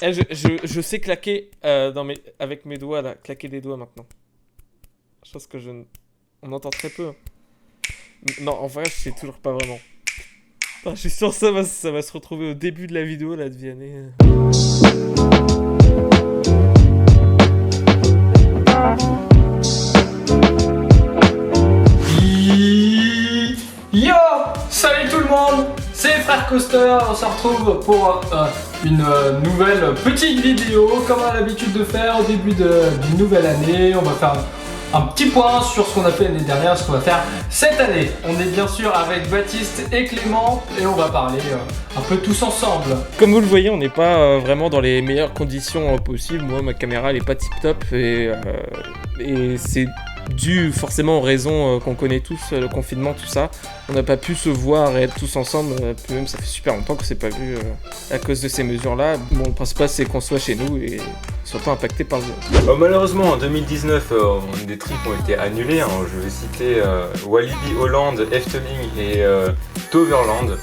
Je sais claquer avec mes doigts là, claquer des doigts maintenant. Chose que on entend très peu. Non, en vrai, je sais toujours pas vraiment. Putain, je suis sûr que ça va se retrouver au début de la vidéo là de Vianney. Yo, salut tout le monde, c'est Frère Coaster, on se retrouve pour une nouvelle petite vidéo comme on a l'habitude de faire au début d'une nouvelle année. On va faire un petit point sur ce qu'on a fait l'année dernière, ce qu'on va faire cette année. On est bien sûr avec Baptiste et Clément et on va parler un peu tous ensemble. Comme vous le voyez, on n'est pas vraiment dans les meilleures conditions possibles. Moi, ma caméra elle est pas tip top et c'est dû forcément aux raisons qu'on connaît tous, le confinement, tout ça. On n'a pas pu se voir et être tous ensemble, puis même ça fait super longtemps qu'on s'est pas vu à cause de ces mesures-là. Bon, le principal c'est qu'on soit chez nous et surtout impacté par le virus. Malheureusement en 2019, des trips ont été annulés. Je vais citer Walibi Holland, Efteling et Toverland.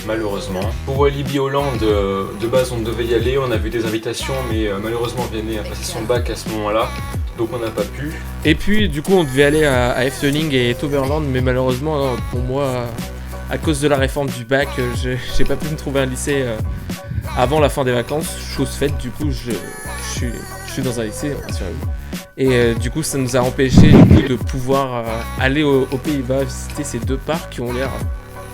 Malheureusement. Pour Walibi Holland, de base on devait y aller, on a vu des invitations, mais malheureusement Vianney a passé son bac à ce moment-là, donc on n'a pas pu. Et puis du coup on devait aller à Efteling et Toverland, mais malheureusement pour moi, à cause de la réforme du bac, j'ai pas pu me trouver un lycée avant la fin des vacances, chose faite. Du coup je suis dans un lycée, rassurez-vous. Et du coup ça nous a empêché du coup, de pouvoir aller aux Pays-Bas visiter ces deux parcs qui ont l'air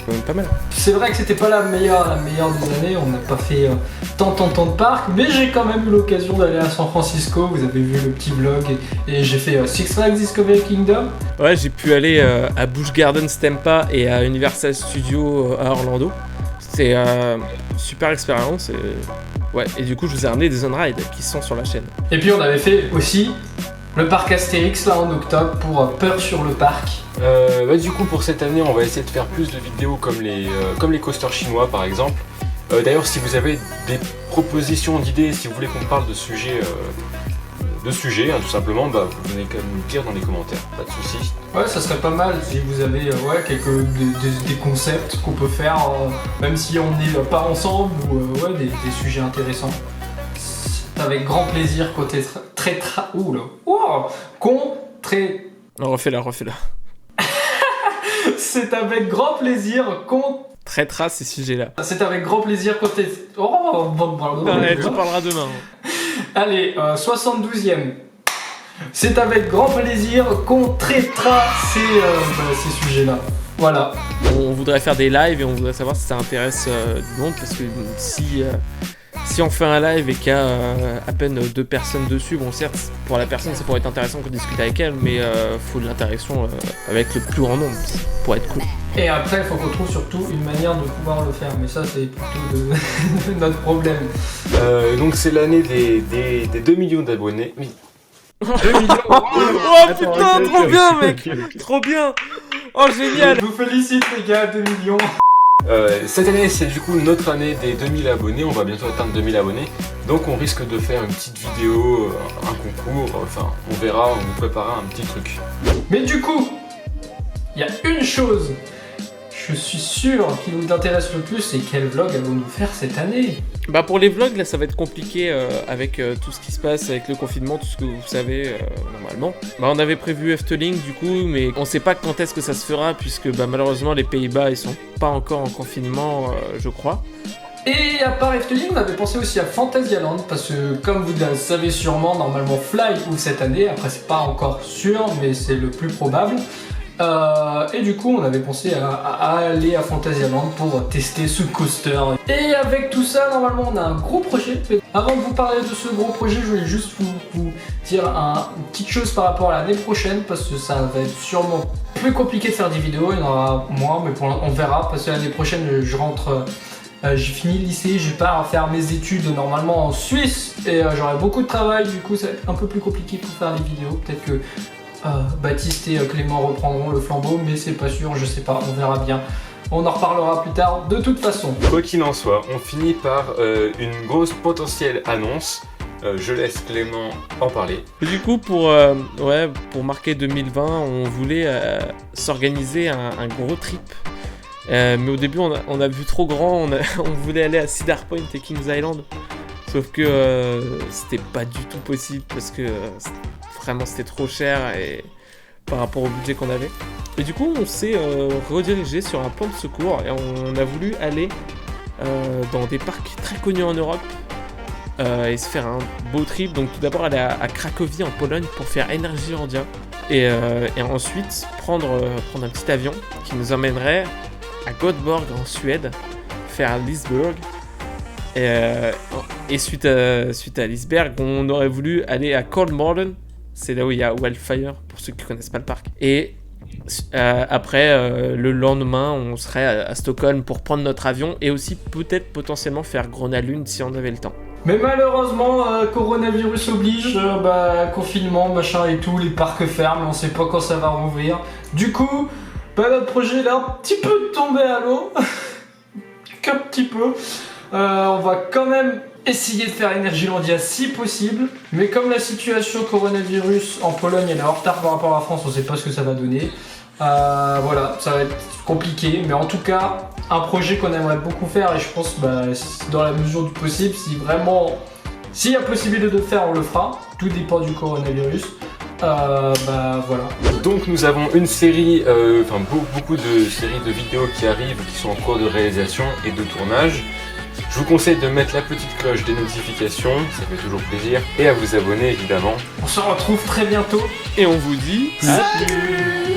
quand même pas mal. C'est vrai que c'était pas la meilleure des années, on n'a pas fait tant de parcs, mais j'ai quand même eu l'occasion d'aller à San Francisco. Vous avez vu le petit vlog et j'ai fait Six Flags Discovery Kingdom. Ouais, j'ai pu aller à Busch Gardens Tampa et à Universal Studios à Orlando. C'était super expérience ouais, et du coup je vous ai ramené des on-ride qui sont sur la chaîne. Et puis on avait fait aussi le parc Astérix là en octobre pour Peur sur le parc. Du coup pour cette année on va essayer de faire plus de vidéos comme les coasters chinois par exemple. D'ailleurs si vous avez des propositions d'idées, si vous voulez qu'on parle de sujets tout simplement, vous venez quand même nous le dire dans les commentaires, pas de soucis. Ouais, ça serait pas mal si vous avez des concepts qu'on peut faire, même si on n'est pas ensemble, ou des sujets intéressants. C'est avec grand plaisir côté Refais-la. C'est avec grand plaisir qu'on traitera ces sujets-là. C'est avec grand plaisir côté... Ouais, tu parleras demain. Allez, 72e. C'est avec grand plaisir qu'on traitera ces sujets-là. Voilà. On voudrait faire des lives et on voudrait savoir si ça intéresse du monde, parce que si on fait un live et qu'il y a à peine 2 personnes dessus, bon certes pour la personne ça pourrait être intéressant qu'on discute avec elle, mais faut de l'interaction avec le plus grand nombre pour être cool. Et après il faut qu'on trouve surtout une manière de pouvoir le faire, mais ça c'est plutôt de notre problème. Donc c'est l'année des 2 millions d'abonnés. Oui. 2 millions. Oh putain, trop bien mec. Trop bien. Oh génial. Je vous félicite les gars, 2 millions. Cette année c'est du coup notre année des 2000 abonnés, on va bientôt atteindre 2000 abonnés, donc on risque de faire une petite vidéo, un concours, enfin on verra, on vous préparera un petit truc. Mais du coup, il y a une chose, je suis sûr qui vous intéresse le plus, c'est quel vlog allons-nous faire cette année? Bah pour les vlogs là ça va être compliqué avec tout ce qui se passe avec le confinement, tout ce que vous savez normalement. Bah on avait prévu Efteling du coup, mais on sait pas quand est-ce que ça se fera, puisque malheureusement les Pays-Bas ils sont pas encore en confinement je crois. Et à part Efteling, on avait pensé aussi à Fantasyland, parce que comme vous le savez sûrement, normalement Fly ouvre cette année, après c'est pas encore sûr, mais c'est le plus probable. Et du coup on avait pensé à aller à Fantasyland pour tester ce coaster. Et avec tout ça, normalement on a un gros projet. Avant de vous parler de ce gros projet, je voulais juste vous dire une petite chose par rapport à l'année prochaine, parce que ça va être sûrement plus compliqué de faire des vidéos, il y en aura moins, mais on verra, parce que l'année prochaine je rentre... j'ai fini le lycée, je pars faire mes études normalement en Suisse et j'aurai beaucoup de travail, du coup ça va être un peu plus compliqué pour faire les vidéos. Peut-être que Baptiste et Clément reprendront le flambeau, mais c'est pas sûr, je sais pas, on verra bien. On en reparlera plus tard de toute façon. Quoi qu'il en soit, on finit par une grosse potentielle annonce. Je laisse Clément en parler. Du coup pour marquer 2020, on voulait s'organiser un gros trip. Mais au début on a vu trop grand, on voulait aller à Cedar Point et Kings Island. Sauf que c'était pas du tout possible parce que vraiment c'était trop cher et par rapport au budget qu'on avait. Et du coup, on s'est redirigé sur un plan de secours et on a voulu aller dans des parcs très connus en Europe et se faire un beau trip. Donc tout d'abord aller à Cracovie en Pologne pour faire Energylandia et ensuite prendre un petit avion qui nous emmènerait à Göteborg en Suède, faire Liseberg. Et suite à Liseberg, on aurait voulu aller à Kolmården. C'est là où il y a Wildfire, pour ceux qui connaissent pas le parc. Et après, le lendemain, on serait à Stockholm pour prendre notre avion et aussi peut-être potentiellement faire Gröna Lund si on avait le temps. Mais malheureusement, coronavirus oblige, confinement, machin et tout, les parcs ferment, on sait pas quand ça va rouvrir. Du coup, notre projet là, un petit peu tombé à l'eau. Qu'un petit peu. On va quand même essayer de faire Energylandia si possible, mais comme la situation coronavirus en Pologne elle est en retard par rapport à la France, on sait pas ce que ça va donner. Voilà, ça va être compliqué, mais en tout cas, un projet qu'on aimerait beaucoup faire et je pense dans la mesure du possible, s'il y a possibilité de le faire, on le fera. Tout dépend du coronavirus. Voilà. Donc nous avons une série, beaucoup de séries de vidéos qui arrivent, qui sont en cours de réalisation et de tournage. Je vous conseille de mettre la petite cloche des notifications, ça fait toujours plaisir, et à vous abonner évidemment. On se retrouve très bientôt. Et on vous dit salut.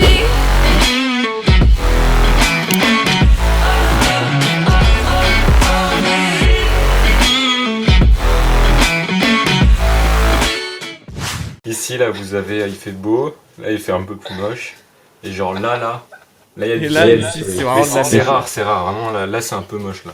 Ici là vous avez, il fait beau, là il fait un peu plus moche, et genre là il y a du et là, ciel. ici, c'est vraiment de la C'est rare, vraiment là c'est un peu moche là.